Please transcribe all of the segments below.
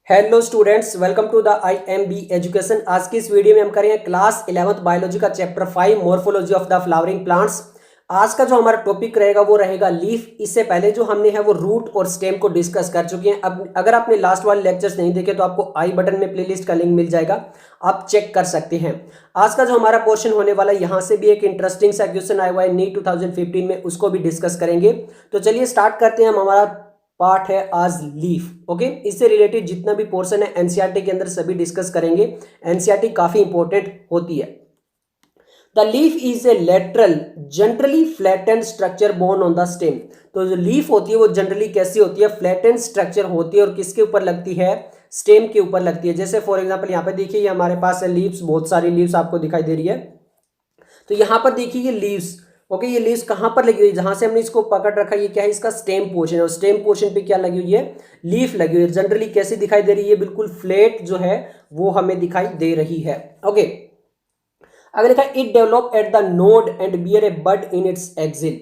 Hello students, welcome to the IMB education. आज की इस वीडियो में हम करेंगे क्लास 11th बायोलॉजी का chapter 5 morphology of the flowering plants. आज का जो हमारा टॉपिक रहेगा वो रहेगा लीफ। इससे पहले जो हमने है वो रूट और स्टेम को डिस्कस कर चुके हैं। अब अगर आपने लास्ट वाले लेक्चर्स नहीं देखे तो आपको आई बटन में प्लेलिस्ट का लिंक मिल जाएगा, आप चेक कर सकते हैं। आज का जो हमारा पोर्शन होने वाला है यहाँ से भी एक इंटरेस्टिंग सा क्वेश्चन आया हुआ है नीट 2015 में, उसको भी डिस्कस करेंगे। तो चलिए स्टार्ट करते हैं। हम हमारा पार्ट है आज लीफ। ओके, इससे रिलेटेड जितना भी पोर्शन है एनसीईआरटी के अंदर सभी डिस्कस करेंगे। एनसीईआरटी काफी इंपॉर्टेंट होती है। The leaf is a lateral generally flattened structure borne on the stem. तो जो लीफ होती है वो जनरली कैसी होती है? फ्लैटेंड स्ट्रक्चर होती है और किसके ऊपर लगती है? स्टेम के ऊपर लगती है। जैसे फॉर एग्जांपल यहाँ पे देखिए, ये हमारे पास है लीव्स, बहुत सारी लीव्स आपको दिखाई दे रही है। तो यहाँ पर देखिए ये लीव्स, ओके, ये लीव्स कहाँ पर लगी हुई है? जहां से हमने इसको पकड़ रखा है ये क्या है? इसका स्टेम पोर्शन है। और स्टेम पोर्शन पे क्या लगी हुई है? लीफ लगी हुई है। जनरली कैसी दिखाई दे रही है? बिल्कुल फ्लैट जो है वो हमें दिखाई दे रही है। ओके, अगर लिखा it develop at the node and bear a bud in its axil,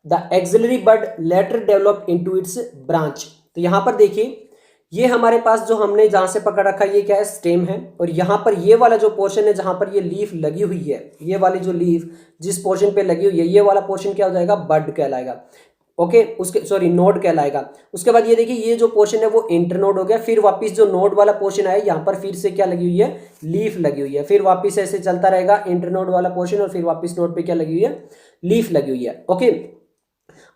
the axillary bud later develop into its branch. तो यहां पर देखिए, ये हमारे पास जो हमने जहां से पकड़ रखा है ये क्या है? स्टेम है। और यहां पर ये वाला जो पोर्शन है जहां पर ये लीफ लगी हुई है, ये वाली जो लीफ जिस पोर्शन पे लगी हुई है, ये वाला पोर्शन क्या हो जाएगा? बड कहलाएगा। ओके, उसके सॉरी नोड कहलाएगा। उसके बाद ये देखिए, ये जो पोर्शन है वो इंटरनोड हो गया। फिर वापस जो नोड वाला पोर्शन आया, यहाँ पर फिर से क्या लगी हुई है? लीफ लगी हुई है। फिर वापस ऐसे चलता रहेगा इंटरनोड वाला पोर्शन, और फिर वापस नोड पे क्या लगी हुई है? लीफ लगी हुई है। ओके,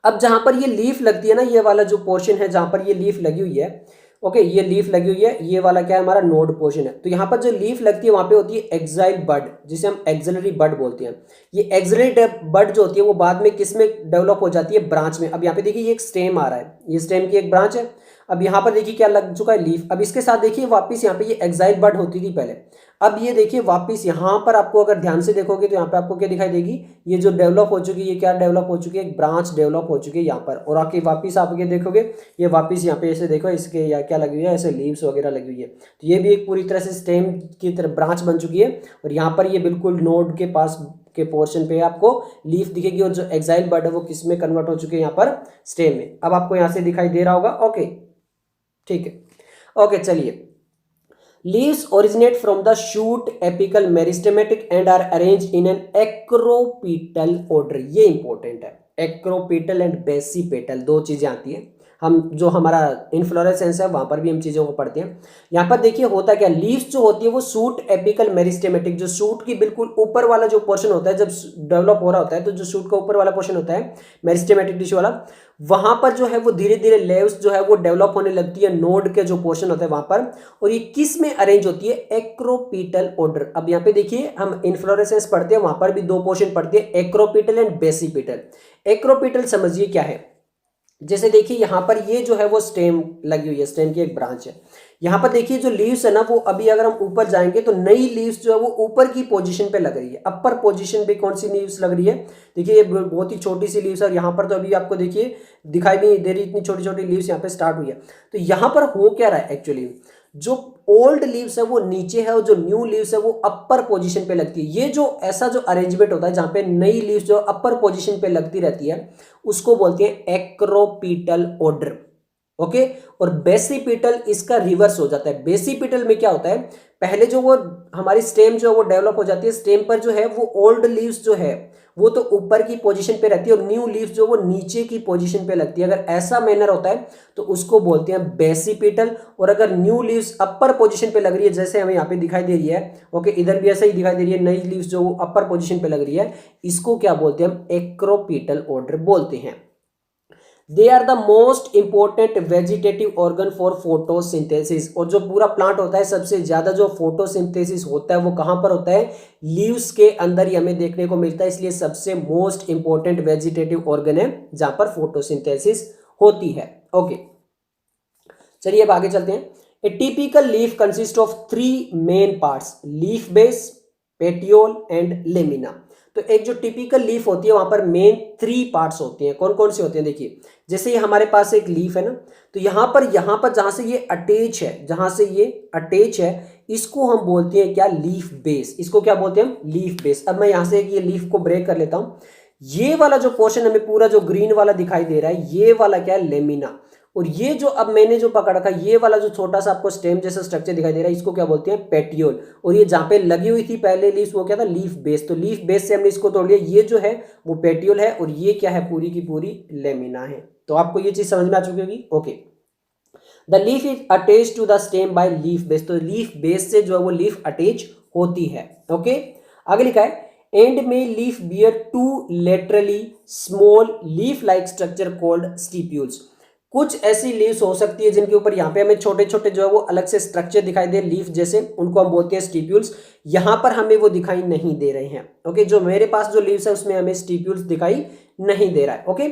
अब जहां पर ये लीफ लगती है ना, ये वाला जो पोर्शन है जहां पर ये लीफ लगी हुई है, ओके, ये लीफ लगी हुई है, ये वाला क्या है? हमारा नोड पोर्शन है। तो यहाँ पर जो लीफ लगती है वहां पे होती है एक्साइल बड, जिसे हम एक्सिलरी बड बोलते हैं। ये एक्सिलरी बड जो होती है वो बाद में किस में डेवलप हो जाती है? ब्रांच में। अब यहाँ पे देखिए ये एक स्टेम आ रहा है, ये स्टेम की एक ब्रांच है। अब यहाँ पर देखिए क्या लग चुका है? लीफ। अब इसके साथ देखिए वापिस यहाँ पे ये एक्साइल बड होती थी पहले। अब ये देखिए वापिस यहाँ पर आपको अगर ध्यान से देखोगे तो यहाँ पे आपको क्या दिखाई देगी? ये जो डेवलप हो चुकी है, ये क्या डेवलप हो चुकी है? एक ब्रांच डेवलप हो चुकी है यहाँ पर। और आके वापिस आप ये देखोगे, ये वापिस यहाँ पे ऐसे देखो, इसके या क्या लगी हुई है? ऐसे लीव्स वगैरह लगी हुई है। तो ये भी एक पूरी तरह से स्टेम की तरह ब्रांच बन चुकी है। और यहाँ पर ये बिल्कुल नोड के पास के पोर्शन पे आपको लीफ दिखेगी। और जो एक्साइल बड है वो किस में कन्वर्ट हो चुके हैं? यहाँ पर स्टेम में। अब आपको यहाँ से दिखाई दे रहा होगा। ओके, ठीक है। ओके, चलिए। Leaves originate from the shoot apical meristematic and are arranged in an acropetal order. ये इंपॉर्टेंट है। एक्रोपीटल एंड बेसिपेटल दो चीजें आती हैं। हम जो हमारा इनफ्लोरेसेंस है वहां पर भी हम चीजों को पढ़ते हैं। यहाँ पर देखिए होता क्या, लीव्स जो होती है वो शूट एपिकल मेरिस्टेमेटिक, जो शूट की बिल्कुल ऊपर वाला जो पोर्शन होता है जब डेवलप हो रहा होता है, तो जो शूट का ऊपर वाला पोर्शन होता है मेरिस्टेमेटिक टिश्यू वाला, वहां पर जो है वो धीरे धीरे लेव्स जो है वो डेवलप होने लगती है नोड के जो पोर्शन होता है वहां पर। और ये किस में अरेंज होती है? एक्रोपीटल ऑर्डर। अब यहाँ पे देखिए हम इनफ्लोरेसेंस पढ़ते हैं, वहां पर भी दो पोर्शन पढ़ते हैं, एक्रोपीटल एंड बेसिपीटल। एक्रोपीटल समझिए क्या है? जैसे देखिए यहाँ पर ये जो है वो स्टेम लगी हुई है, स्टेम की एक ब्रांच है। यहाँ पर देखिए जो लीव्स है ना, वो अभी अगर हम ऊपर जाएंगे तो नई लीव्स जो है वो ऊपर की पोजीशन पे लग रही है। अपर पोजीशन पे कौन सी लीव्स लग रही है? देखिए ये बहुत ही छोटी सी लीव्स है। और यहाँ पर तो अभी आपको देखिए दिखाई भी नहीं दे रही, इतनी छोटी छोटी लीव्स यहाँ पे स्टार्ट हुई है। तो यहाँ पर हो क्या रहा है एक्चुअली? जो ओल्ड लीव्स है वो नीचे है और जो न्यू लीव्स है वो अपर पोजीशन पे लगती है। ये जो ऐसा जो अरेंजमेंट होता है जहां पे नई लीव्स जो अपर पोजीशन पे लगती रहती है उसको बोलते हैं एक्रोपीटल ऑर्डर। ओके, और बेसिपिटल इसका रिवर्स हो जाता है। बेसिपिटल में क्या होता है? पहले जो वो हमारी स्टेम जो है वो डेवलप हो जाती है, स्टेम पर जो है वो ओल्ड लीव्स जो है वो तो ऊपर की पोजीशन पे रहती है और न्यू लीव्स जो वो नीचे की पोजीशन पे लगती है। अगर ऐसा मैनर होता है तो उसको बोलते हैं बेसिपिटल। और अगर न्यू लीव्स अपर पोजीशन पे लग रही है, जैसे हमें यहाँ पे दिखाई दे रही है, ओके, इधर भी ऐसा ही दिखाई दे रही है, नई लीव्स जो अपर पोजीशन पे लग रही है, इसको क्या बोलते हैं? हम एक्रोपीटल ऑर्डर बोलते हैं। They are the most important vegetative organ for photosynthesis. और जो पूरा प्लांट होता है सबसे ज्यादा जो फोटोसिंथेसिस होता है वो कहां पर होता है? लीव्स के अंदर ही हमें देखने को मिलता है। इसलिए सबसे मोस्ट इंपॉर्टेंट वेजिटेटिव ऑर्गन है जहां पर फोटोसिंथेसिस होती है। ओके, चलिए अब आगे चलते हैं। ए typical leaf consist of 3 main parts, leaf base, petiole and lamina. तो एक जो टिपिकल लीफ होती है वहां पर मेन 3 पार्ट्स होते हैं। कौन कौन से होते हैं? देखिए, जैसे ये हमारे पास एक लीफ है ना, तो यहां पर जहां से ये अटैच है, जहां से ये अटैच है, इसको हम बोलते हैं क्या? Leaf base. इसको क्या बोलते हैं हम? Leaf base. अब मैं यहां से ये लीफ को ब्रेक कर लेता हूं। ये वाला जो पोर्शन हमें पूरा जो ग्रीन वाला दिखाई दे रहा है, ये वाला क्या है? लेमिना। और ये जो अब मैंने जो पकड़ रखा ये वाला जो छोटा सा आपको स्टेम जैसा स्ट्रक्चर दिखाई दे रहा है इसको क्या बोलते हैं, पेटियोल। और ये जहां पे लगी हुई थी पहले लीफ वो क्या था, लीफ बेस। तो लीफ बेस से हमने इसको तोड़ लिया, ये जो है वो पेटियोल है और ये क्या है, पूरी की पूरी लेमिना है। तो आपको ये चीज समझ में आ चुकी होगी। Okay, the leaf is attach to the stem by leaf base. तो लीफ बेस से जो है वो लीफ अटैच होती है। ओके, आगे लिखा है एंड में leaf bear two laterally small leaf like structure called stipules. कुछ ऐसी लीव्स हो सकती है जिनके ऊपर यहाँ पे हमें छोटे छोटे जो है वो अलग से स्ट्रक्चर दिखाई दे लीफ जैसे, उनको हम बोलते हैं स्टिप्यूल्स। यहाँ पर हमें वो दिखाई नहीं दे रहे हैं। ओके, जो मेरे पास जो लीव्स है उसमें हमें स्टिप्यूल्स दिखाई नहीं दे रहा है। ओके,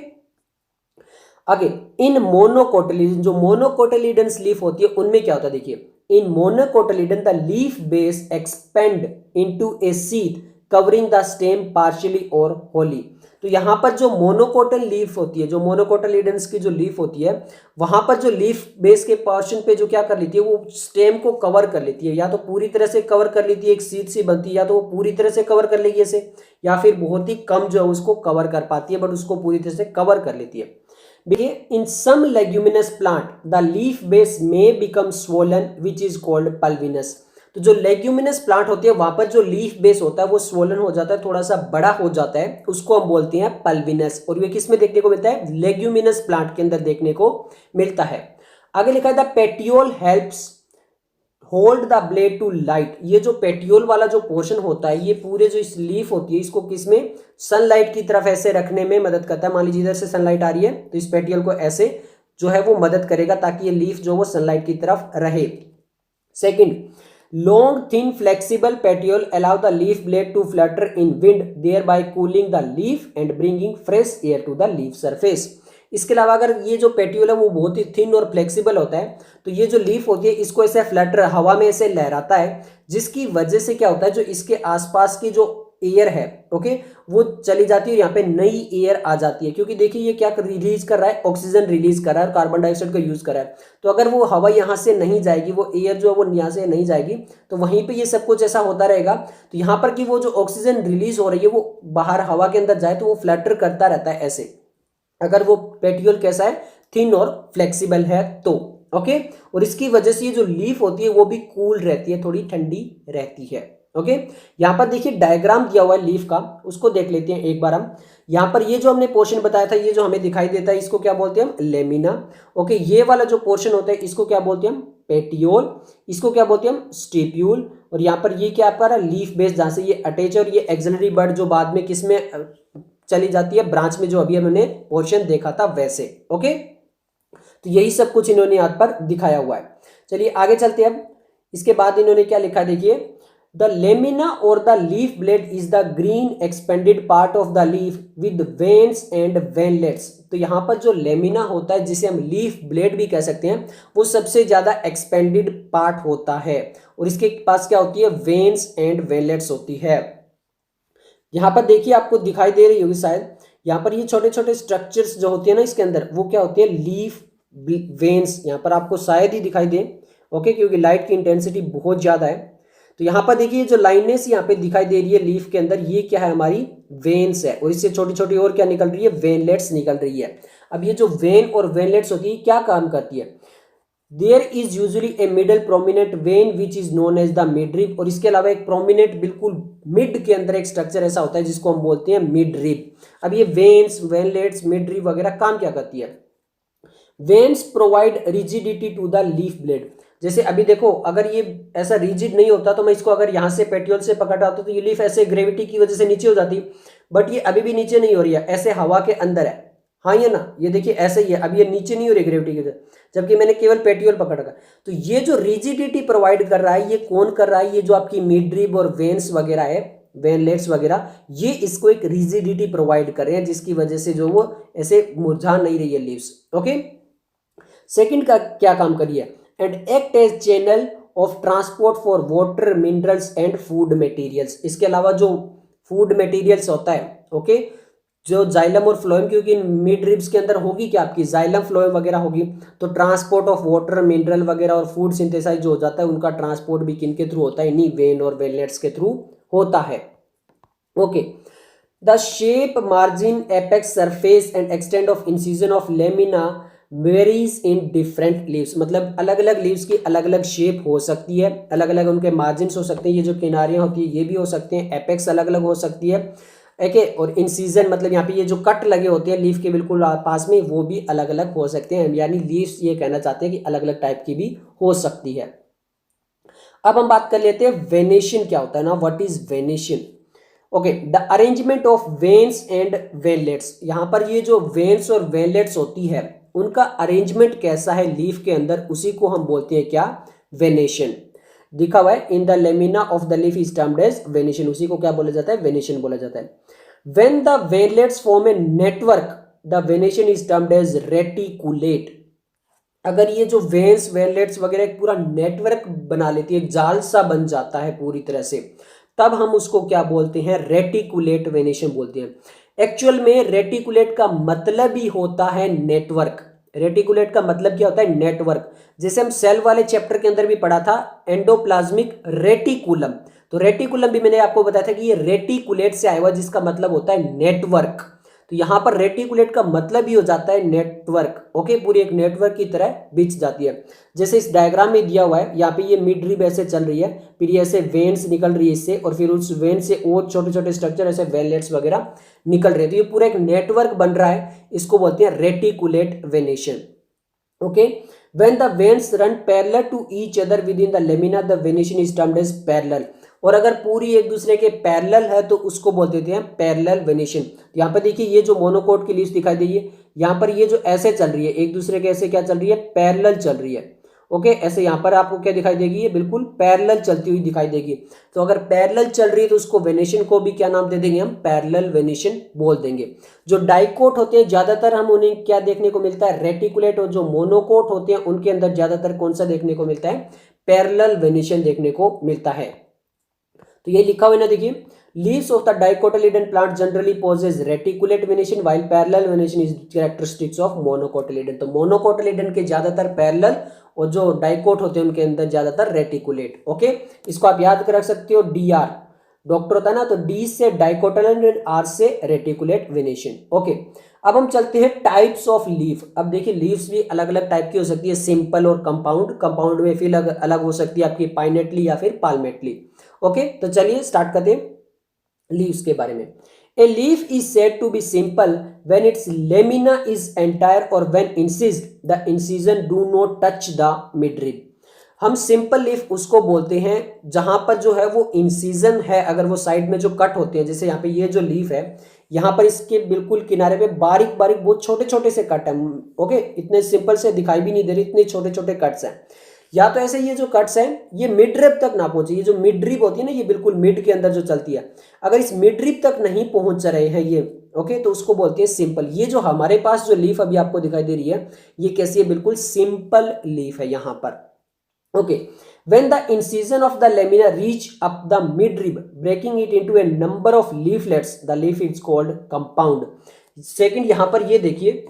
आगे इन मोनोकोटिलिडन, जो मोनोकोटिलिडन्स लीफ होती है उनमें क्या होता है, देखिए in monocotyledon the leaf base expand into a sheath covering the stem partially और होली। तो यहां पर जो मोनोकोटल लीफ होती है, जो मोनोकोटिलिडन्स की जो लीफ होती है, वहां पर जो लीफ बेस के पोर्शन पे जो क्या कर लेती है, वो स्टेम को कवर कर लेती है। या तो पूरी तरह से कवर कर लेती है, एक सीथ सी बनती है, या तो वो पूरी तरह से कवर कर लेगी ऐसे, या फिर बहुत ही कम जो है उसको कवर कर पाती है, बट उसको पूरी तरह से कवर कर लेती है। In some leguminous plant, the leaf base may become swollen, which is called pulvinous. तो जो लेग्यूमिनस प्लांट होती है वहां पर जो लीफ बेस होता है वो स्वोलन हो जाता है, थोड़ा सा बड़ा हो जाता है, उसको हम बोलते हैं पल्विनस। और ये किस में देखने को मिलता है, लेग्यूमिनस प्लांट के अंदर देखने को मिलता है। आगे लिखा है the petiole helps hold the blade to light. ये जो पेटियोल वाला जो पोर्शन होता है, ये पूरे जो इस लीफ होती है इसको किसमें, सनलाइट की तरफ ऐसे रखने में मदद करता है। मान लीजिए इधर से सनलाइट आ रही है तो इस पेटियोल को ऐसे जो है वो मदद करेगा ताकि ये लीफ जो वो सनलाइट की तरफ रहे। Second, long thin flexible petiole allow the leaf blade to flutter in wind thereby cooling the leaf and bringing fresh air to the leaf surface. इसके अलावा अगर ये जो पेटियोल है वो बहुत ही थिन और फ्लेक्सिबल होता है तो ये जो लीफ होती है इसको ऐसे फ्लटर हवा में ऐसे लहराता है, जिसकी वजह से क्या होता है, जो इसके आसपास की जो एयर है ओके वो चली जाती है और यहाँ पे नई एयर आ जाती है। क्योंकि देखिए ये क्या रिलीज कर रहा है, ऑक्सीजन रिलीज कर रहा है, कार्बन डाइऑक्साइड का यूज कर रहा है। तो अगर वो हवा यहाँ से नहीं जाएगी, वो एयर जो है वो यहाँ से नहीं जाएगी, तो वहीं पे ये सब कुछ ऐसा होता रहेगा। तो यहाँ पर कि वो जो ऑक्सीजन रिलीज हो रही है वो बाहर हवा के अंदर जाए तो वो फ्लटर करता रहता है ऐसे, अगर वो पेटियोल कैसा है, थिन और फ्लेक्सिबल है तो। ओके, और इसकी वजह से ये जो लीफ होती है वो भी कूल रहती है, थोड़ी ठंडी रहती है। ओके, यहाँ पर देखिए डायग्राम दिया हुआ है लीफ का, उसको देख लेते हैं एक बार हम। यहाँ पर ये जो हमने पोर्शन बताया था, ये जो हमें दिखाई देता है इसको क्या बोलते हैं हम, लेमिना। ओके, ये वाला जो पोर्शन होता है इसको क्या बोलते हैं हम, पेटियोल। इसको क्या बोलते हैं हम, स्टिप्यूल। और यहाँ पर ये क्या आपका लीफ बेस जहां से ये अटैच है, और ये एक्सिलरी बड जो बाद में किसमें चली जाती है, ब्रांच में, जो अभी हमने पोर्शन देखा था वैसे। ओके, तो यही सब कुछ इन्होंने यहाँ पर दिखाया हुआ है। चलिए आगे चलते हैं अब। इसके बाद इन्होंने क्या लिखा, देखिए द लेमिना और the leaf blade is the green expanded part of the leaf with veins and veinlets. तो यहाँ पर जो लेमिना होता है, जिसे हम लीफ ब्लेड भी कह सकते हैं, वो सबसे ज्यादा एक्सपेंडेड पार्ट होता है, और इसके पास क्या होती है, वेन्स एंड वेनलेट्स होती है। यहाँ पर देखिए आपको दिखाई दे रही होगी शायद, यहाँ पर ये छोटे छोटे स्ट्रक्चर्स जो होती है ना इसके अंदर, वो क्या होती है, लीफ वेन्स। यहाँ पर आपको शायद ही दिखाई दे, ओके, क्योंकि लाइट की इंटेंसिटी बहुत ज्यादा है। तो यहाँ पर देखिए जो लाइनेस यहाँ पे दिखाई दे रही है लीफ के अंदर, ये क्या है, हमारी वेन्स है, और इससे छोटी छोटी और क्या निकल रही है, वेनलेट्स निकल रही है। अब ये जो वेन और वेनलेट्स होती है क्या काम करती है, there is usually a middle prominent vein which is known as the midrib. और इसके अलावा एक प्रोमिनेंट बिल्कुल मिड के अंदर एक स्ट्रक्चर ऐसा होता है जिसको हम बोलते हैं मिडरिप। अब ये वेन्स, वेनलेट्स, मिडरिप वगैरह काम क्या करती है, veins provide rigidity to the leaf blade. जैसे अभी देखो, अगर ये ऐसा रिजिड नहीं होता तो मैं इसको अगर यहाँ से पेटियोल से पकड़ रहा तो ये लीफ ऐसे ग्रेविटी की वजह से नीचे हो जाती, बट ये अभी भी नीचे नहीं हो रही है, ऐसे हवा के अंदर है। हाँ ये ना, ये देखिए ऐसे ही है, अब ये नीचे नहीं हो रही ग्रेविटी की वजह, जबकि मैंने केवल पेटियोल पकड़ रखा। तो ये जो रिजिडिटी प्रोवाइड कर रहा है, ये कौन कर रहा है, ये जो आपकी मिडरिब और वेन्स वगैरह है, वेनलेट्स वगैरह, ये इसको एक रिजिडिटी प्रोवाइड कर रहे हैं, जिसकी वजह से जो वो ऐसे मुरझा नहीं रही है लीव्स। ओके, सेकंड का क्या काम करिए, and act as channel of transport for water, minerals and food materials. इसके अलावा जो फूड मटेरियल्स होता है, ओके, जो जाइलम और फ्लोएम, क्योंकि मिड रिब्स के अंदर होगी क्या आपकी जाइलम फ्लोएम वगैरह होगी, तो ट्रांसपोर्ट ऑफ वाटर, मिनरल वगैरह और फूड सिंथेसाइज जो हो जाता है, उनका ट्रांसपोर्ट भी किन के थ्रू होता है, इन्हीं वेन और वेनलेट्स के थ्रू होता है। Okay, the shape, margin, apex, surface and extend of incision of lamina varies in different leaves, मतलब अलग अलग लीव्स की अलग अलग शेप हो सकती है, अलग अलग उनके मार्जिन्स हो सकते हैं, ये जो किनारियां होती है ये भी हो सकते हैं, एपेक्स अलग अलग हो सकती है, ओके। और इन सीजन मतलब यहाँ पे ये जो कट लगे होते हैं लीफ के बिल्कुल पास में वो भी अलग अलग हो सकते हैं, यानी लीव्स ये कहना चाहते हैं कि अलग अलग टाइप की भी हो सकती है। अब हम बात कर लेते हैं वेनेशन क्या होता है ना, what is venation. Okay, the arrangement of veins and veinlets, यहाँ पर ये जो वेन्स और वेनलेट्स होती है उनका अरेंजमेंट कैसा है लीफ के अंदर, उसी को हम बोलते हैं क्या, वेनेशन। दिखा हुआ है in the lamina of the leaf is termed as venation, उसी को क्या बोला जाता है, वेनेशन बोला जाता है। When the veinlets form a network the venation is termed as reticulate. अगर ये जो वेन्स वेनलेट्स वगैरह एक पूरा नेटवर्क बना लेती है, एक जाल सा बन जाता है पूरी तरह से, तब हम उसको क्या बोलते हैं, रेटिकुलेट वेनेशन बोलते हैं। एक्चुअल में रेटिकुलेट का मतलब ही होता है नेटवर्क। रेटिकुलेट का मतलब क्या होता है, नेटवर्क। जैसे हम सेल वाले चैप्टर के अंदर भी पढ़ा था एंडोप्लाज्मिक रेटिकुलम, तो रेटिकुलम भी मैंने आपको बताया था कि ये रेटिकुलेट से आया हुआ, जिसका मतलब होता है नेटवर्क। तो यहां पर रेटिकुलेट का मतलब ही हो जाता है नेटवर्क, ओके, पूरी एक नेटवर्क की तरह बिछ जाती है। जैसे इस डायग्राम में दिया हुआ है, यहाँ पे ये मिड रिब ऐसे चल रही है, फिर ये ऐसे वेन्स निकल रही है इससे, और फिर उस वेन से और छोटे छोटे स्ट्रक्चर ऐसे वेनलेट्स वगैरह निकल रहे हैं, तो ये पूरा एक नेटवर्क बन रहा है, इसको बोलते हैं reticulate venation. Okay, when the veins run parallel to each other within the lamina the venation is termed as parallel। और अगर पूरी एक दूसरे के पैरेलल है तो उसको बोल देते हैं पैरेलल वेनेशन। यहाँ पर देखिए ये जो मोनोकोट की लीव्स दिखाई दे रही है, यहाँ पर ये जो ऐसे चल रही है एक दूसरे के ऐसे क्या चल रही है, पैरेलल चल रही है, ओके। ऐसे यहाँ पर आपको क्या दिखाई देगी, ये बिल्कुल पैरेलल चलती हुई दिखाई देगी। तो अगर पैरेलल चल रही है तो उसको वेनेशन को भी क्या नाम दे देंगे, हम पैरेलल वेनेशन बोल देंगे। जो डाइकोट होते हैं ज्यादातर हम उन्हें क्या देखने को मिलता है, रेटिकुलेट, और जो मोनोकोट होते हैं उनके अंदर ज्यादातर कौन सा देखने को मिलता है, पैरेलल वेनेशन देखने को मिलता है। तो ये लिखा हुआ है ना, देखिए, leaves of the dicotyledon plant generally possess reticulate venation while parallel venation is characteristics of monocotyledon. तो मोनोकोटिलिडन के ज्यादातर पैरेलल और जो डाइकोट होते हैं उनके अंदर ज्यादातर रेटिकुलेट, ओके। इसको आप याद कर रख सकते हो, डी आर डॉक्टर होता है ना, तो डी से डाइकोटिलिडन, आर से रेटिकुलेट वेनेशन, ओके। अब हम चलते हैं टाइप्स ऑफ लीफ। अब देखिए लीव्स भी अलग अलग टाइप की हो सकती है, सिंपल और कंपाउंड। कंपाउंड में फिर अलग हो सकती है आपकी पाइनेटली या फिर पाल्मेटली, ओके। तो चलिए स्टार्ट करते हैं लीव्स के बारे में। A leaf is said to be simple when its lamina is entire और when the incision do not touch the midrib. हम सिंपल लीफ उसको बोलते हैं जहां पर जो है वो इंसिजन है, अगर वो साइड में जो कट होते हैं, जैसे यहाँ पे ये जो लीफ है यहाँ पर इसके बिल्कुल किनारे पे बारीक बारीक बहुत छोटे छोटे से कट है, ओके। इतने सिंपल से दिखाई भी नहीं दे रही, इतने छोटे छोटे कट्स हैं। या तो ऐसे ये जो कट्स हैं ये मिड रिब तक ना पहुंचे, ये जो मिड रिब होती है ना, ये बिल्कुल मिड के अंदर जो चलती है, अगर इस मिड रिब तक नहीं पहुंच रहे हैं ये, ओके, तो उसको बोलते हैं सिंपल। ये जो हमारे पास जो लीफ अभी आपको दिखाई दे रही है ये कैसी है, बिल्कुल सिंपल लीफ है यहाँ पर, okay. when the incision of the lamina reach up the midrib breaking it into a number of leaflets the leaf is called compound। Second, यहां पर ये देखिए,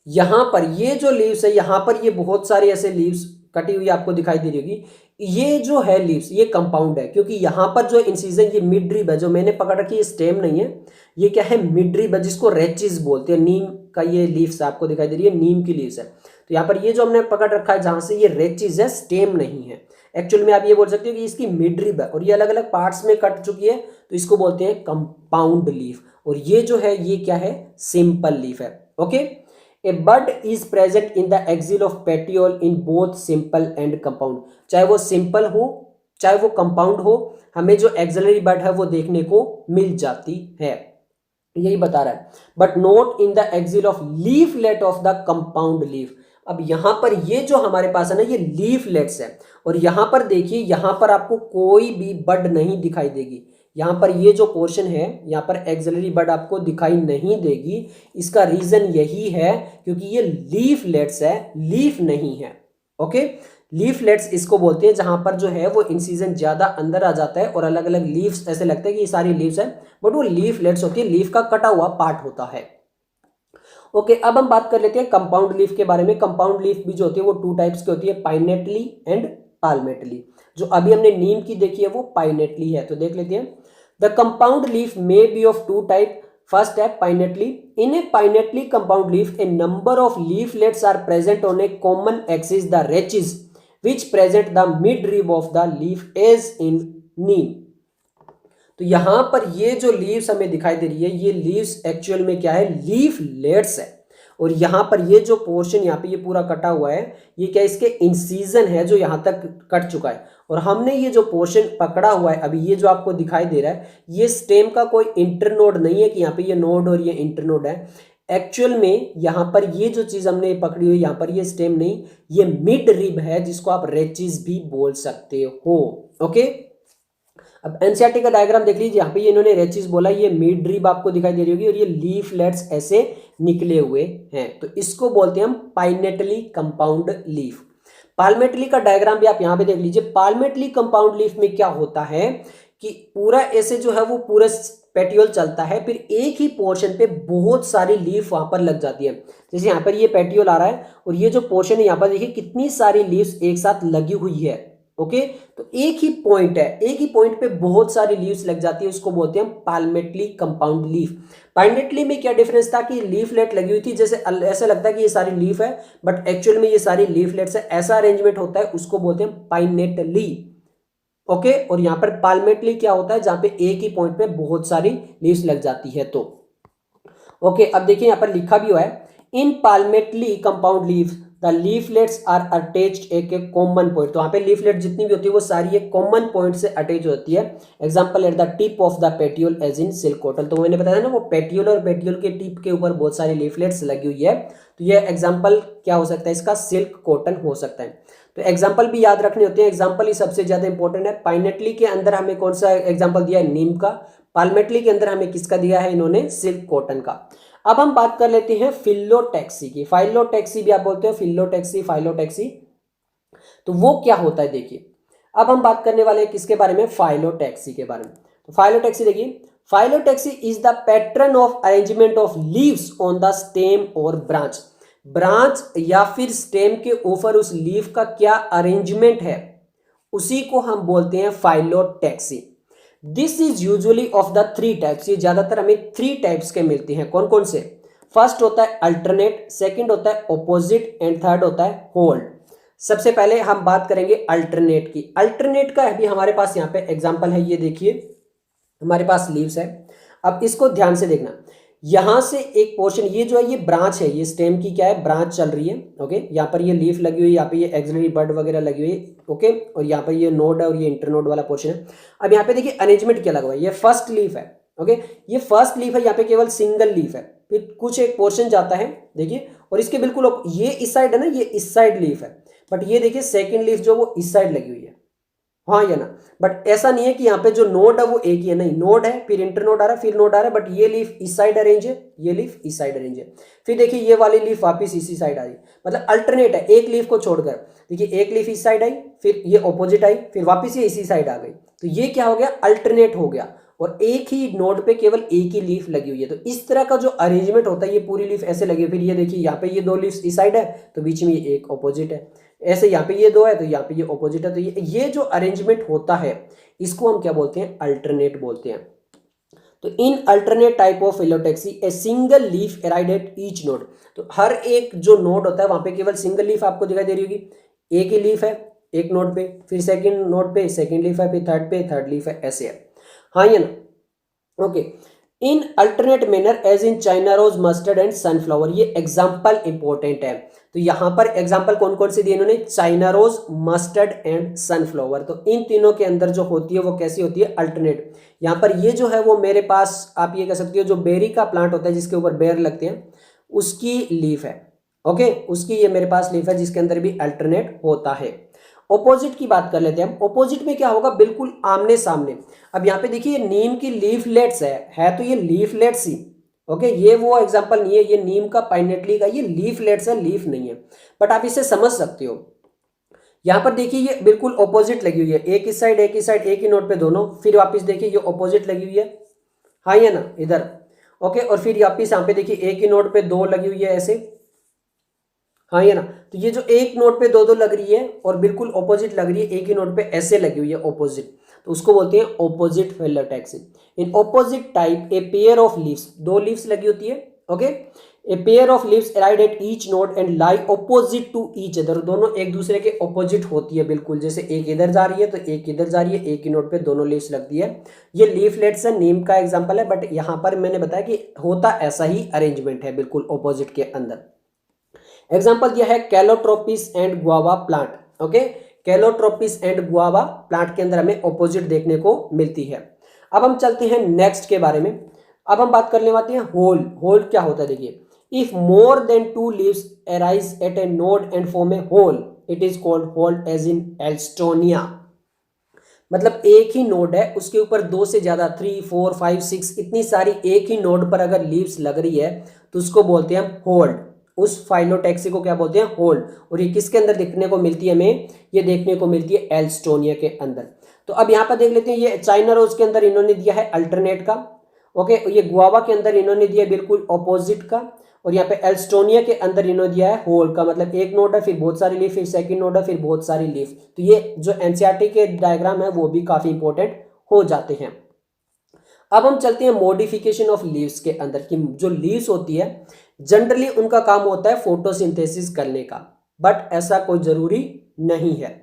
यहां पर ये जो लीव्स है यहां पर ये बहुत सारे ऐसे लीव्स कटी हुई आपको दिखाई दे रही होगी, ये जो है लीव्स ये कंपाउंड है, क्योंकि यहां पर जो इंसिजन ये मिडरिब है जो मैंने पकड़ रखी है, स्टेम नहीं है, ये क्या है, मिडरिब है, जिसको रेचिस बोलते हैं। नीम का ये लीव्स आपको दिखाई दे रही है, नीम की लीव्स है। तो यहाँ पर ये जो हमने पकड़ रखा है जहां से, ये रेचिस है, स्टेम नहीं है। एक्चुअल में आप ये बोल सकते हो कि इसकी मिडरिब है और ये अलग अलग पार्ट्स में कट चुकी है, तो इसको बोलते हैं कंपाउंड लीफ। और ये जो है ये क्या है, सिंपल लीफ है, okay. A bud is present in the axil of petiole in both simple and compound. चाहे वो सिंपल हो चाहे वो कंपाउंड हो, हमें जो एक्सिलरी बड है वो देखने को मिल जाती है, यही बता रहा है। But not in the axil of leaflet of the compound leaf. अब यहां पर ये जो हमारे पास है ना, ये लीफलेट्स है, और यहां पर देखिए यहां पर आपको कोई भी बड नहीं दिखाई देगी। यहां पर ये जो पोर्शन है यहां पर एक्सिलरी बड आपको दिखाई नहीं देगी। इसका रीजन यही है क्योंकि ये लीफलेट्स है, लीफ नहीं है, ओके। लीफलेट्स इसको बोलते हैं जहां पर जो है वो इंसिजन ज्यादा अंदर आ जाता है और अलग अलग लीव्स ऐसे लगता है कि ये सारी लीव्स है, बट वो लीफलेट्स होती है, लीफ का कटा हुआ पार्ट होता है, ओके। अब हम बात कर लेते हैं कंपाउंड लीफ के बारे में। कंपाउंड लीफ भी जो होती है वो टू टाइप्स की होती है, पाइनेटली एंड पाल्मेटली। जो अभी हमने नीम की देखी है वो पाइनेटली है, तो देख लेते हैं। The compound leaf may be of two type, first है pinnately. In a pinnately compound leaf a number of leaflets are present on a common axis the rachis which present the mid rib of the leaf as in neem. तो यहां पर ये जो leaves हमें दिखाई दे रही है, ये लीव्स एक्चुअल में क्या है, लीफलेट्स है। और यहां पर ये जो पोर्शन यहाँ पे ये पूरा कटा हुआ है, ये क्या इसके इंसीजन है जो यहां तक कट चुका है। और हमने ये जो पोर्शन पकड़ा हुआ है अभी, ये जो आपको दिखाई दे रहा है, ये स्टेम का कोई इंटरनोड नहीं है कि यहाँ पे ये नोड और ये इंटरनोड है। एक्चुअल में यहां पर ये जो चीज हमने पकड़ी हुई, यहां पर ये स्टेम नहीं, ये मिड रिब है जिसको आप रेचिस भी बोल सकते हो। ओके, अब एनसीईआरटी का डायग्राम देख लीजिए, यहाँ पे ये इन्होंने रेचिस बोला, ये मिड रिब आपको दिखाई दे रही होगी और ये लीफलेट्स ऐसे निकले हुए हैं, तो इसको बोलते हैं हम पाइनेटली कंपाउंड लीफ। पाल्मेटली का डायग्राम भी आप यहाँ पे देख लीजिए। पाल्मेटली कंपाउंड लीफ में क्या होता है कि पूरा ऐसे जो है वो पूरा पेटियोल चलता है, फिर एक ही पोर्शन पे बहुत सारी लीफ वहां पर लग जाती है। जैसे यहाँ पर ये पेटियोल आ रहा है और ये जो पोर्शन है यहाँ पर देखिए कितनी सारी लीव्स एक साथ लगी हुई है। ओके, तो एक ही पॉइंट है, एक ही पॉइंट पे बहुत सारी लीव्स लग जाती है, उसको बोलते हैं पाल्मेटली कंपाउंड लीफ। पाइनेटली में क्या डिफरेंस था कि लीफलेट लगी हुई थी, जैसे ऐसा लगता है कि ये सारी लीफ है, बट एक्चुअल में ये सारी लीफलेट्स है, ऐसा अरेंजमेंट होता है, उसको बोलते हैं पाइनेटली। ओके, और यहां पर पाल्मेटली क्या होता है, जहां पे एक ही पॉइंट पे बहुत सारी लीव्स लग जाती है। तो ओके, अब देखिए यहां पर लिखा भी हुआ है, in palmately compound leaves the leaflets are attached एक कॉमन पॉइंट। तो वहां पे लीफलेट जितनी भी होती है वो सारी एक कॉमन पॉइंट से अटैच होती है। Example at the tip of the petiole as in silk cotton. तो मैंने बताया ना, वो पेटियोल और पेटियोल के टिप के ऊपर बहुत सारी लीफलेट्स लगी हुई है। तो ये एग्जाम्पल क्या हो सकता है, इसका सिल्क कॉटन हो सकता है। तो एग्जाम्पल भी याद रखने होते हैं, एग्जाम्पल ही सबसे ज्यादा इंपॉर्टेंट है। पाइनेटली के अंदर हमें कौन सा एग्जाम्पल दिया है, नीम का। पाल्मेटली के अंदर हमें किसका दिया है इन्होंने, सिल्क कॉटन का। अब हम बात कर लेते हैं फिलोटैक्सी की। फाइलोटैक्सी भी आप बोलते हो, फिलोटैक्सी, फाइलोटैक्सी। तो वो क्या होता है देखिए, अब हम बात करने वाले हैं किसके बारे में, फाइलोटैक्सी के बारे में। तो फाइलोटैक्सी देखिए, phyllotaxy is the pattern of arrangement of leaves on the stem और ब्रांच। ब्रांच या फिर स्टेम के ऊपर उस लीफ का क्या अरेंजमेंट है, उसी को हम बोलते हैं phyllotaxy. This is usually of the three types. ये ज्यादातर हमें थ्री टाइप्स के मिलते हैं। कौन कौन से, फर्स्ट होता है अल्टरनेट, सेकंड होता है ऑपोजिट एंड थर्ड होता है होल्ड। सबसे पहले हम बात करेंगे अल्टरनेट की। अल्टरनेट का अभी हमारे पास यहाँ पे एग्जांपल है, ये देखिए हमारे पास लीव्स है। अब इसको ध्यान से देखना, यहां से एक पोर्शन, ये जो है ये ब्रांच है, ये स्टेम की क्या है, ब्रांच चल रही है। ओके, यहाँ पर ये लीफ लगी हुई है, यहाँ पे ये एक्सिलरी बड वगैरह लगी हुई है। ओके, और यहाँ पर ये नोड है और ये इंटरनोड वाला पोर्शन है। अब यहाँ पे देखिए अरेंजमेंट क्या लगा हुआ है, ये फर्स्ट लीफ है। ओके, ये फर्स्ट लीफ है, यहाँ पे केवल सिंगल लीफ है, फिर कुछ एक पोर्शन जाता है देखिए, और इसके बिल्कुल ये इस साइड है ना, ये इस साइड लीफ है, बट ये देखिए सेकेंड लीफ जो वो इस साइड लगी हुई है। हाँ या ना, बट ऐसा नहीं है कि यहाँ पे जो नोड है वो एक ही है, नहीं, नोड है, फिर इंटरनोड आ रहा है, फिर नोड आ रहा है, बट ये लीफ इस साइड अरेंज है, ये लीफ इस साइड अरेंज है। फिर देखिए ये वाली लीफ वापस इसी साइड आ रही, मतलब अल्टरनेट है, एक लीफ को छोड़कर। देखिए एक लीफ इस साइड आई, फिर ये ऑपोजिट आई, फिर वापस ये इसी साइड आ गई। तो ये क्या हो गया, अल्टरनेट हो गया, और एक ही नोड पे केवल एक ही लीफ लगी हुई है। तो इस तरह का जो अरेंजमेंट होता है, ये पूरी लीफ ऐसे लगी है, फिर ये देखिए यहाँ पे ये दो लीफ इस साइड है, तो बीच में ये एक ऑपोजिट है, ऐसे यहाँ पे ये दो है तो यहाँ पे ये ऑपोजिट है। तो ये जो अरेंजमेंट होता है इसको हम क्या बोलते हैं, अल्टरनेट बोलते हैं। तो in alternate type of phyllotaxy a single leaf arrived at each node. तो हर एक जो नोड होता है वहां पे केवल सिंगल लीफ आपको दिखाई दे रही होगी, एक ही लीफ है एक नोड पे, फिर सेकंड नोड पे सेकंड लीफ है, फिर थर्ड पे थर्ड लीफ है, ऐसे है। हाँ ये ना, okay. In alternate manner as in China rose, mustard and sunflower. ये एग्जाम्पल इंपॉर्टेंट है। तो यहां पर एग्जाम्पल कौन कौन से दिए इन्होंने, China rose, mustard and sunflower. तो इन तीनों के अंदर जो होती है वो कैसी होती है, अल्टरनेट। यहां पर ये जो है वो मेरे पास आप ये कह सकते हो जो बेरी का प्लांट होता है जिसके ऊपर बेर लगते हैं, उसकी लीफ है। ओके, उसकी ये मेरे पास लीफ है जिसके अंदर भी अल्टरनेट होता है। ऑपोजिट की बात कर लेते हैं हम। ऑपोजिट में क्या होगा, बिल्कुल आमने सामने। अब यहाँ पे देखिए नीम की लीफलेट्स है तो ये लीफलेट्स ही। ओके, ये वो एग्जांपल नहीं है, ये नीम का पाइनेटली का ये लीफलेट्स है, लीफ नहीं है, बट आप इसे समझ सकते हो। यहाँ पर देखिए ये बिल्कुल ऑपोजिट लगी हुई है, एक इस साइड एक इस साइड, एक ही नोट पे दोनों, फिर वापस देखिए ये ऑपोजिट लगी हुई है, हाँ ये ना इधर। ओके, और फिर वापस यहाँ पे देखिए एक ही नोट पे दो लगी हुई है ऐसे, हाँ ये ना। तो ये जो एक नोट पे दो दो लग रही है और बिल्कुल ऑपोजिट लग रही है एक ही नोट पे ऐसे लगी हुई है ऑपोजिट। तो उसको बोलते हैं opposite phyllotaxy. In opposite type a pair of leaves, दो लीव्स लगी होती है, okay, a pair of leaves arrive at each node and lie opposite to each other, दोनों एक दूसरे के ऑपोजिट होती है बिल्कुल, जैसे एक इधर जा रही है तो एक इधर जा रही है, एक ही नोड पे दोनों लीव्स लगती है। ये लीफलेट्स है, नीम का एग्जांपल है, बट यहाँ पर मैंने बताया कि होता ऐसा ही अरेंजमेंट है बिल्कुल ऑपोजिट के अंदर। एग्जाम्पल दिया है Calotropis and guava plant, okay, Calotropis and guava plant के अंदर हमें ऑपोजिट देखने को मिलती है। अब हम चलते हैं नेक्स्ट के बारे में। अब हम बात करने वाले हैं होल। होल क्या होता है, देखिए, if more than two leaves arise at a node and form a whorl it is called whorl, as in Alstonia. मतलब एक ही नोड है, उसके ऊपर दो से ज्यादा 3, 4, 5, 6 इतनी सारी एक ही नोड पर अगर लीव्स लग रही है तो उसको बोलते हैं हम होल्ड। उस फाइलोटैक्सी को क्या बोलते हैं, होल्ड। और ये किसके अंदर देखने को मिलती है हमें, ये देखने को मिलती है एल्स्टोनिया के अंदर। तो अब यहाँ पर देख लेते हैं, ये चाइना रोज के अंदर इन्होंने दिया है अल्टरनेट का, ओके, ये गुआवा के अंदर इन्होंने दिया बिल्कुल ऑपोजिट का, और यहाँ पे एल्स्टोनिया के अंदर इन्होंने दिया है होल का, मतलब एक नोड है फिर बहुत सारी लीफ, फिर सेकंड नोड है फिर बहुत सारी लीफ। तो ये जो एनसीईआरटी के डायग्राम है वो भी काफी इंपॉर्टेंट हो जाते हैं। अब हम चलते हैं मॉडिफिकेशन ऑफ लीव्स के अंदर, कि जो लीव्स होती है जनरली उनका काम होता है फोटोसिंथेसिस करने का, बट ऐसा कोई जरूरी नहीं है।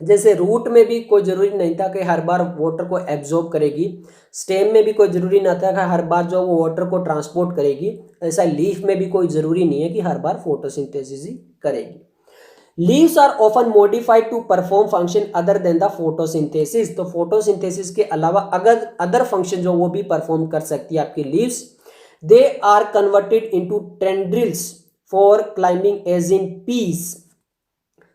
जैसे रूट में भी कोई जरूरी नहीं था कि हर बार वाटर को एब्जॉर्ब करेगी, स्टेम में भी कोई जरूरी ना था कि हर बार जो वो वाटर को ट्रांसपोर्ट करेगी, ऐसा लीफ में भी कोई जरूरी नहीं है कि हर बार फोटोसिंथेसिस ही करेगी। Leaves are often modified to perform function other than the photosynthesis. तो फोटोसिंथेसिस के अलावा अगर अदर फंक्शन जो वो भी परफॉर्म कर सकती है आपकी leaves, they are converted into tendrils for climbing as in peas.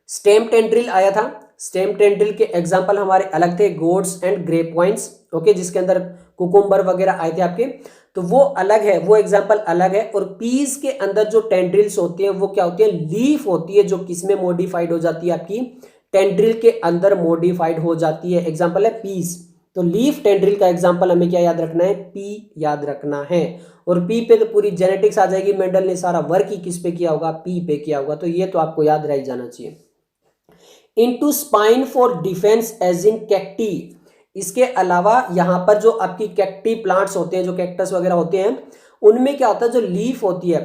Stem tendril आया था, स्टेम टेंड्रिल के एग्जांपल हमारे अलग थे, gourds and grape vines, okay, जिसके अंदर कुकुम्बर वगैरह आए थे आपके, तो वो अलग है, वो एग्जांपल अलग है। और पीस के अंदर जो टेंड्रिल्स होती हैं वो क्या होती है, लीफ होती है, जो किसमें मॉडिफाइड हो जाती है, आपकी टेंड्रिल के अंदर मॉडिफाइड हो जाती है, एग्जांपल है पीस। तो लीफ टेंड्रिल का एग्जांपल हमें क्या याद रखना है, पी याद रखना है। और पी पे तो पूरी जेनेटिक्स आ जाएगी, मेंडल ने सारा वर्क ही किस पे किया होगा, पी पे किया होगा, तो ये तो आपको याद रह जाना चाहिए। Into spine for defence as in cacti. इसके अलावा यहाँ पर जो आपकी कैक्टी प्लांट्स होते हैं, जो कैक्टस वगैरह होते हैं, उनमें क्या होता है, जो लीफ होती है,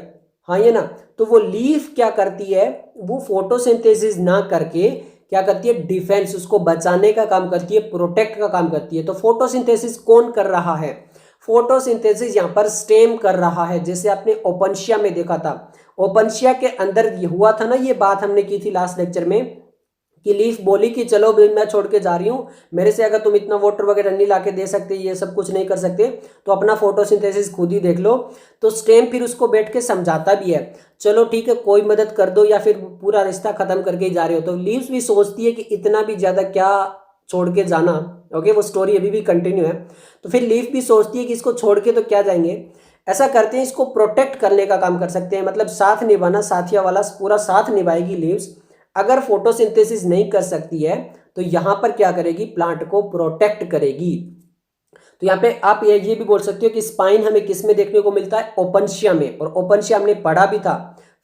हाँ ये ना, तो वो लीफ क्या करती है, वो फोटोसिंथेसिस ना करके क्या करती है, डिफेंस, उसको बचाने का काम करती है, प्रोटेक्ट का काम करती है। तो फोटोसिंथेसिस कौन कर रहा है, फोटोसिंथेसिस यहाँ पर स्टेम कर रहा है। जैसे आपने ओपनशिया में देखा था, ओपनशिया के अंदर हुआ था ना, ये बात हमने की थी लास्ट लेक्चर में, कि लीफ बोली कि चलो भाई मैं छोड़ के जा रही हूँ, मेरे से अगर तुम इतना वाटर वगैरह नहीं लाके दे सकते, ये सब कुछ नहीं कर सकते, तो अपना फोटोसिंथेसिस खुद ही देख लो। तो स्टेम फिर उसको बैठ के समझाता भी है, चलो ठीक है कोई मदद कर दो, या फिर पूरा रिश्ता खत्म करके ही जा रहे हो। तो लीव्स भी सोचती है कि इतना भी ज्यादा क्या छोड़ के जाना, ओके, वो स्टोरी अभी भी कंटिन्यू है। तो फिर लीफ भी सोचती है कि इसको छोड़ के तो क्या जाएंगे, ऐसा करते हैं इसको प्रोटेक्ट करने का काम कर सकते हैं, मतलब साथ निभाना, साथिया वाला पूरा साथ निभाएगी लीव्स। अगर फोटोसिंथेसिस नहीं कर सकती है तो यहां पर क्या करेगी, प्लांट को प्रोटेक्ट करेगी। तो यहाँ पे आप ये भी बोल सकते हो कि स्पाइन हमें किस में देखने को मिलता है, ओपनशिया में। और ओपनशिया हमने पढ़ा भी था,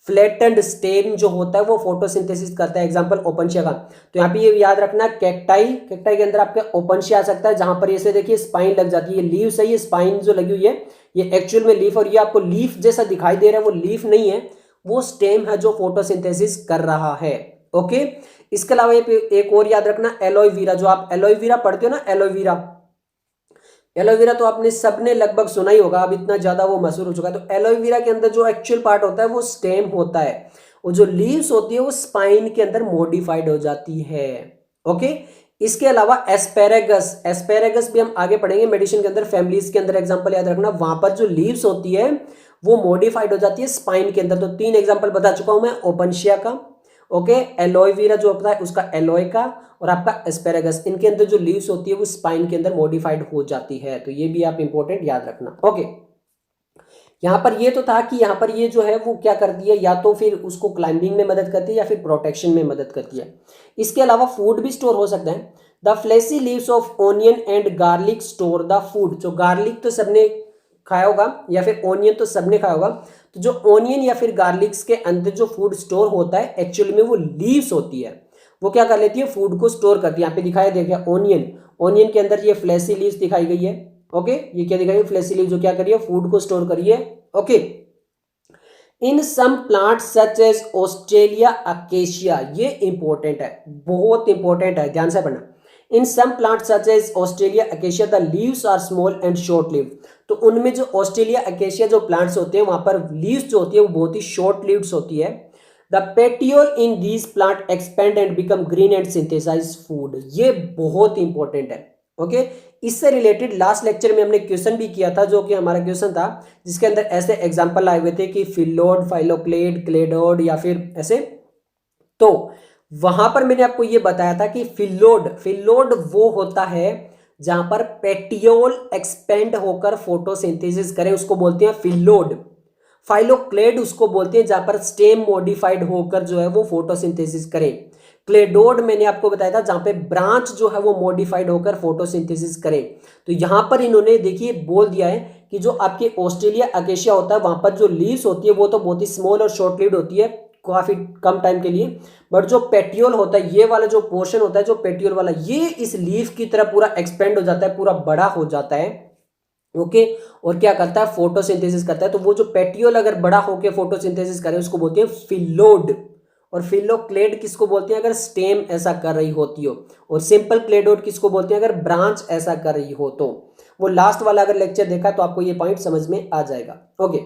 फ्लैटेंड स्टेम जो होता है वो फोटोसिंथेसिस करता है, एग्जांपल ओपनशिया का। तो यहाँ पे ये याद रखना, कैक्टाई, कैक्टाई के अंदर आपका ओपनशिया आ सकता है, जहां पर ये देखिए स्पाइन लग जाती है, लीव्स है, ये स्पाइन जो लगी हुई है ये एक्चुअल में लीफ, और ये आपको लीफ जैसा दिखाई दे रहा है, वो लीफ नहीं है, वो स्टेम है जो फोटोसिंथेसिस कर रहा है, ओके। इसके अलावा एक और याद रखना, एलोवेरा, जो आप एलोवेरा पढ़ते हो ना, एलोवेरा, एलोवेरा तो आपने सबने लगभग सुना ही होगा, अब इतना ज्यादा वो मशहूर हो चुका है। तो एलोवेरा के अंदर जो एक्चुअल पार्ट होता है वो स्टेम होता है, और जो लीव्स होती है वो स्पाइन के अंदर मॉडिफाइड हो जाती है, ओके। इसके अलावा एस्पेरेगस, एस्पेरेगस भी हम आगे पढ़ेंगे मेडिसिन के अंदर, फैमिलीज के अंदर, एग्जांपल याद रखना, वहां पर जो लीव्स होती है वो मॉडिफाइड हो जाती है स्पाइन के अंदर। तो 3 एग्जांपल बता चुका हूं मैं, ओपनशिया का, ओके, एलोवेरा जो होता है उसका एलोए का, और आपका एस्पेरेगस, इनके अंदर जो लीव्स होती है वो स्पाइन के अंदर मॉडिफाइड हो जाती है। तो ये भी आप इंपॉर्टेंट याद रखना, ओके। यहाँ पर ये तो था कि यहाँ पर ये जो है वो क्या करती है, या तो फिर उसको क्लाइंबिंग में मदद करती है या फिर प्रोटेक्शन में मदद करती है। इसके अलावा फूड भी स्टोर हो सकता है। The fleshy leaves of onion and garlic store the food. जो गार्लिक तो सबने खाया होगा, या फिर ओनियन तो सबने खाया होगा। तो जो ओनियन या फिर गार्लिक्स के अंदर जो फूड स्टोर होता है एक्चुअली में वो लीव्स होती है, वो क्या कर लेती है, फूड को स्टोर करती है। यहाँ पे दिखाया देखिए ऑनियन, ऑनियन के अंदर ये फ्लैशी लीव्स दिखाई गई है। ओके, ये क्या दिखाई है, फ्लैशी लीव्स जो क्या करिए, फूड को स्टोर करिए। Okay, in some plant such as Australia acacia, ये इंपॉर्टेंट है, बहुत इंपॉर्टेंट है, ध्यान से पढ़ना। In some plant such as Australia acacia the leaves are small and short live. तो उनमें जो ऑस्ट्रेलिया अकेशिया जो प्लांट्स होते हैं वहां पर लीव्स जो होती है वो बहुत ही शॉर्ट लिव्स होती है। The petiole in these plant expand and become green and synthesise food, ये बहुत इंपॉर्टेंट है। ओके, इससे रिलेटेड लास्ट लेक्चर में हमने क्वेश्चन भी किया था, जो कि हमारा क्वेश्चन था जिसके अंदर ऐसे एग्जांपल आए हुए थे कि फिलोड, फाइलोक्लेड, क्लेडोड या फिर ऐसे। तो वहां पर मैंने आपको ये बताया था कि फिलोड, फिलोड वो होता है जहां पर पेटियोल एक्सपेंड होकर फोटोसिंथेसिस करे, उसको बोलते हैं फिलोड। फाइलोक्लेड उसको बोलते हैं जहां पर स्टेम मॉडिफाइड होकर जो है वो फोटोसिंथेसिस करे। क्लेडोड मैंने आपको बताया था जहां पे ब्रांच जो है वो मॉडिफाइड होकर फोटोसिंथेसिस करे। तो यहां पर इन्होंने देखिए बोल दिया है कि जो आपके ऑस्ट्रेलिया अकेशिया होता है वहां पर जो लीव्स होती है वो तो बहुत ही स्मॉल और शॉर्ट लिव्ड होती है, काफी कम टाइम के लिए। बट जो पेटियोल होता है, ये वाला जो पोर्शन होता है जो पेटियोल वाला, ये इस लीफ की तरह पूरा एक्सपेंड हो जाता है, पूरा बड़ा हो जाता है। ओके, और क्या करता है, फोटोसिंथेसिस करता है। तो वो जो पेटियोल अगर बड़ा होकर फोटोसिंथेसिस करे उसको बोलते हैं फिलोड। और फिलोक्लेड किसको बोलते हैं, अगर स्टेम ऐसा कर रही होती हो। और सिंपल क्लेडोड किसको बोलते हैं, अगर ब्रांच ऐसा कर रही हो। तो वो लास्ट वाला अगर लेक्चर देखा तो आपको ये पॉइंट समझ में आ जाएगा। ओके,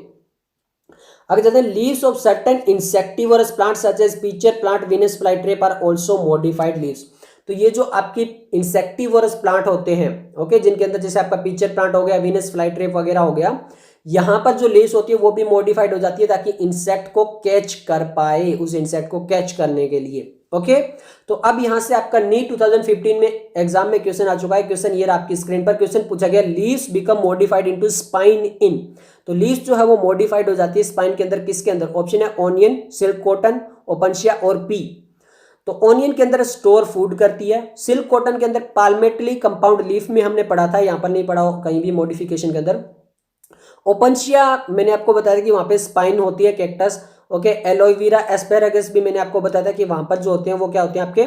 अगर जाते हैं leaves of certain insectivorous plant such as pitcher plant, Venus flytrap are also modified leaves. तो ये जो आपकी इंसेक्टिवरस प्लांट होते हैं, ओके, जिनके अंदर जैसे आपका पीचर प्लांट हो गया, वीनस फ्लाईट्रेप वगैरह हो गया, यहां पर जो लीव्स होती है वो भी मॉडिफाइड हो जाती है ताकि इंसेक्ट को कैच कर पाए, उस इंसेक्ट को कैच करने के लिए। ओके, तो अब यहां से आपका नीट 2015 में एग्जाम में क्वेश्चन आ चुका है। क्वेश्चन ये आपकी स्क्रीन पर क्वेश्चन पूछा गया, leaves become modified into spine in. तो लीव्स जो है वो मॉडिफाइड हो जाती है स्पाइन के अंदर, किसके अंदर, ऑप्शन है ऑनियन, सिल्क कॉटन, ओपनशिया और पी। तो ऑनियन के अंदर स्टोर फूड करती है, सिल्क कॉटन के अंदर पाल्मेटली कंपाउंड लीफ में हमने पढ़ा था, यहां पर नहीं पढ़ा हो कहीं भी मॉडिफिकेशन के अंदर। ओपनशिया मैंने आपको बताया था कि वहां पे स्पाइन होती है, कैक्टस। ओके, एलोवेरा, एस्पेरागस भी मैंने आपको बताया था कि वहां पर जो होते हैं वो क्या होते हैं, आपके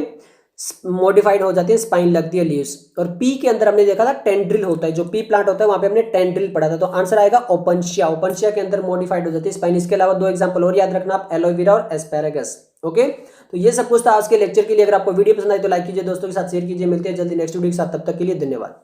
मॉडिफाइड हो जाती है, स्पाइन लगती है लीव्स। और पी के अंदर हमने देखा था टेंड्रिल होता है, जो पी प्लांट होता है वहां पे हमने टेंड्रिल पढ़ा था। तो आंसर आएगा ओपनशिया, ओपनशिया के अंदर मॉडिफाइड हो जाती है स्पाइन। इसके अलावा दो एग्जांपल और याद रखना आप, एलोवेरा और एस्पेरागस। ओके, तो ये सब कुछ था आज के लेक्चर के लिए। अगर आपको वीडियो पसंद आई तो लाइक कीजिए, दोस्तों के साथ शेयर कीजिए। मिलते हैं जल्दी नेक्स्ट वीडियो के साथ, तब तक के लिए धन्यवाद।